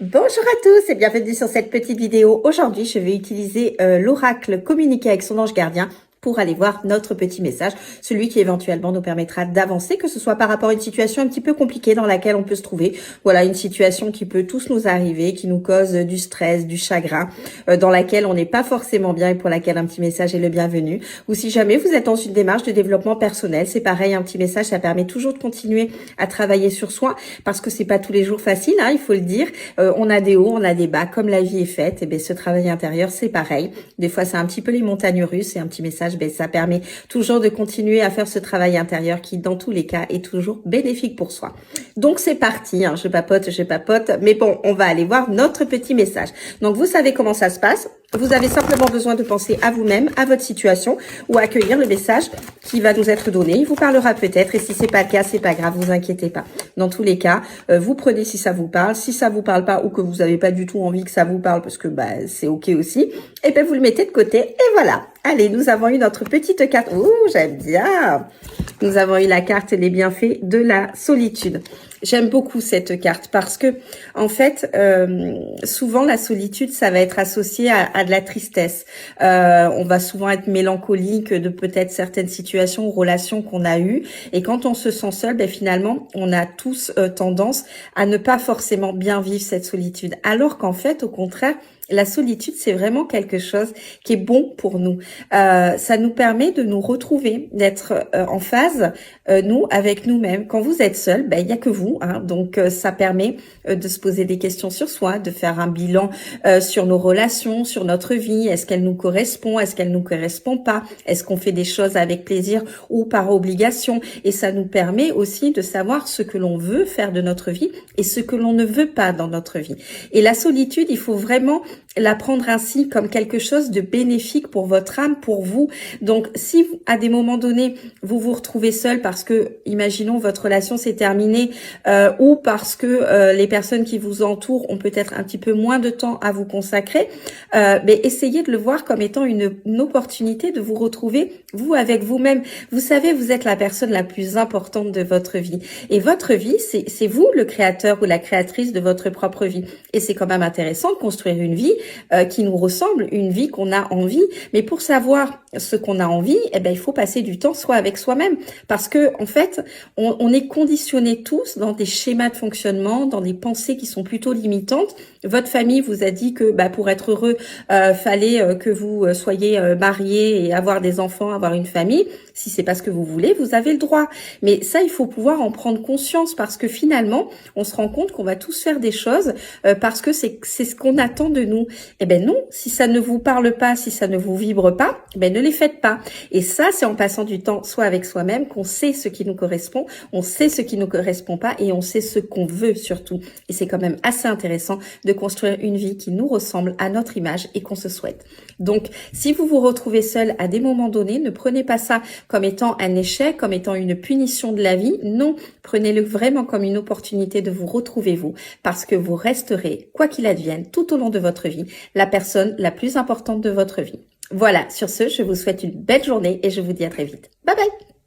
Bonjour à tous et bienvenue sur cette petite vidéo. Aujourd'hui, je vais utiliser l'oracle communiquer avec son ange gardien pour aller voir notre petit message, celui qui éventuellement nous permettra d'avancer, que ce soit par rapport à une situation un petit peu compliquée dans laquelle on peut se trouver. Voilà, une situation qui peut tous nous arriver, qui nous cause du stress, du chagrin, dans laquelle on n'est pas forcément bien et pour laquelle un petit message est le bienvenu. Ou si jamais vous êtes dans une démarche de développement personnel, c'est pareil, un petit message, ça permet toujours de continuer à travailler sur soi parce que c'est pas tous les jours facile, hein, il faut le dire. On a des hauts, on a des bas, comme la vie est faite. Et bien, ce travail intérieur, c'est pareil. Des fois, c'est un petit peu les montagnes russes et un petit message, ben, ça permet toujours de continuer à faire ce travail intérieur qui, dans tous les cas, est toujours bénéfique pour soi. Donc, c'est parti. Hein, je papote. Mais bon, on va aller voir notre petit message. Donc, vous savez comment ça se passe. Vous avez simplement besoin de penser à vous-même, à votre situation ou à accueillir le message qui va nous être donné. Il vous parlera peut-être et si c'est pas le cas, c'est pas grave, vous inquiétez pas. Dans tous les cas, vous prenez si ça vous parle. Si ça vous parle pas ou que vous n'avez pas du tout envie que ça vous parle parce que bah c'est ok aussi, et ben vous le mettez de côté et voilà. Allez, nous avons eu notre petite carte. Ouh, j'aime bien. Nous avons eu la carte les bienfaits de la solitude. J'aime beaucoup cette carte parce que, en fait, souvent la solitude, ça va être associé à de la tristesse. On va souvent être mélancolique de peut-être certaines situations ou relations qu'on a eues. Et quand on se sent seul, ben finalement, on a tous tendance à ne pas forcément bien vivre cette solitude. Alors qu'en fait, au contraire, la solitude, c'est vraiment quelque chose qui est bon pour nous. Ça nous permet de nous retrouver, d'être en phase, nous, avec nous-mêmes. Quand vous êtes seul, ben, il n'y a que vous. Hein, donc, ça permet de se poser des questions sur soi, de faire un bilan sur nos relations, sur notre vie. Est-ce qu'elle nous correspond? Est-ce qu'elle nous correspond pas? Est-ce qu'on fait des choses avec plaisir ou par obligation? Et ça nous permet aussi de savoir ce que l'on veut faire de notre vie et ce que l'on ne veut pas dans notre vie. Et la solitude, il faut vraiment la prendre ainsi comme quelque chose de bénéfique pour votre âme, pour vous. Donc, si à des moments donnés, vous vous retrouvez seul parce que, imaginons, votre relation s'est terminée ou parce que les personnes qui vous entourent ont peut-être un petit peu moins de temps à vous consacrer, mais essayez de le voir comme étant une opportunité de vous retrouver, vous, avec vous-même. Vous savez, vous êtes la personne la plus importante de votre vie. Et votre vie, c'est vous, le créateur ou la créatrice de votre propre vie. Et c'est quand même intéressant de construire une vie qui nous ressemble, une vie qu'on a envie. Mais pour savoir ce qu'on a envie, eh ben, il faut passer du temps soit avec soi-même. Parce que, en fait, on est conditionnés tous dans des schémas de fonctionnement, dans des pensées qui sont plutôt limitantes. Votre famille vous a dit que bah, pour être heureux, fallait que vous soyez mariés et avoir des enfants, avoir une famille. Si c'est pas ce que vous voulez, vous avez le droit. Mais ça, il faut pouvoir en prendre conscience parce que finalement, on se rend compte qu'on va tous faire des choses parce que c'est ce qu'on attend de nous. Eh ben non, si ça ne vous parle pas, si ça ne vous vibre pas, eh ben ne les faites pas. Et ça, c'est en passant du temps soit avec soi-même qu'on sait ce qui nous correspond, on sait ce qui nous correspond pas et on sait ce qu'on veut surtout. Et c'est quand même assez intéressant de construire une vie qui nous ressemble à notre image et qu'on se souhaite. Donc, si vous vous retrouvez seul à des moments donnés, ne prenez pas ça comme étant un échec, comme étant une punition de la vie. Non, prenez-le vraiment comme une opportunité de vous retrouver vous, parce que vous resterez, quoi qu'il advienne, tout au long de votre vie, la personne la plus importante de votre vie. Voilà, sur ce, je vous souhaite une belle journée et je vous dis à très vite. Bye bye!